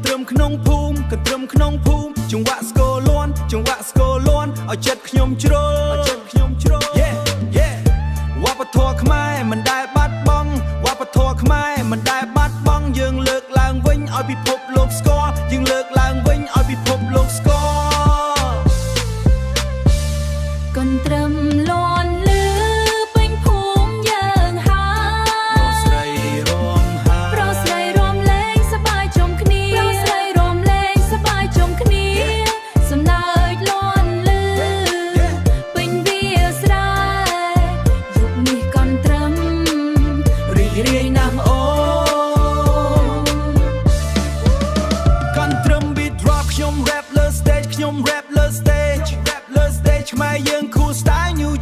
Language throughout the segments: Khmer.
ត្រឹមក្នុងភូមិកន្ត្រឹមក្នុងភូមិចង្វាក់ស្គរលាន់ចង្វាក់ស្គរលាន់ឲ្យចិត្តខ្ញុំជ្រុលវប្បធម៌ខ្មែរមិនដែលបាត់បង់វប្បធម៌ខ្មែរមិនដែលបាត់បង់យើងលើកឡើងវិញឲ្យពិភពលោកស្គាល់យើងលើកឡើងវិញឲ្យពិភពលោកស្គាល់កន្ទ្រឹមលាន់លឺពេញភូមិយើងហើយប្រុសស្រីរំលេងសប្បាយជុំគ្នាសំណើចលាន់លឺពេញវាស្រែយុគនេះកន្ទ្រឹមរីករាយណាស់អូកន្ទ្រឹម beat drop ខ្ញុំ rap លើ stage ខ្មែរយើង cool style new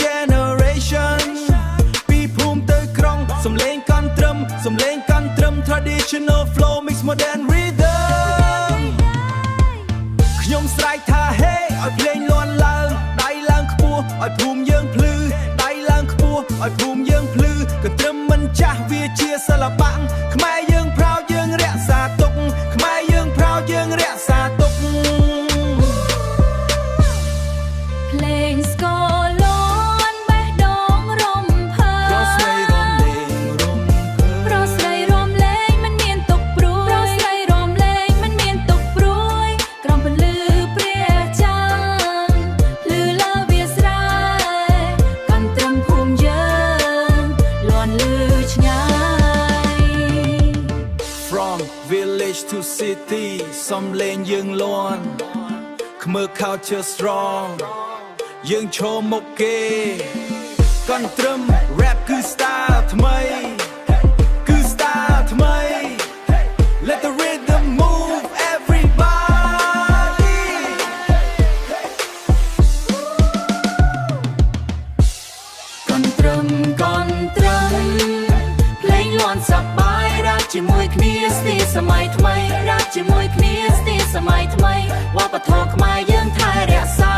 generation ពីភូមិទៅក្រុងសំឡេងកន្ទ្រឹម traditional flow mix modern rhythm ខ្ញុំស្រែកថា hey ឲ្យភ្លេងលាន់ឡើងដៃឡើងខ្ពស់ឲ្យភូមិយើងភ្លឺដៃឡើងខ្ពស់ឲ្យភូមិយើងភ្លឺកន្ទ្រឹមមិនចាស់វាជាសិល្បៈខ្មែរយើងប្រោតយើងរក្សាទុកខ្មែរយើងប្រោតយើងរក្សាទុកភ្លេងស្គរលាន់បេះដូងរំភើបប្រុសស្រីរំលេងមិនមានទុកព្រួយក្រំពន្លឺព្រះច័ន្ទភ្លឺលើវាស្រែកន្ទ្រឹមភូមិយើងលាន់លឺឆ្ងាយ From village to city សំឡេងយើងលាន់ខ្មើ culture strong យើងឈរមុខគេកន្ទ្រឹម rap គឺ style ថ្មី Let the rhythm move everybody កន្ទ្រឹមភ្លេងលាន់សប្បាយរ៉ាប់ជាមួយគ្នាស្ទីសម័យថ្មីវប្បធម៌ខ្មែរយើងថែរក្សា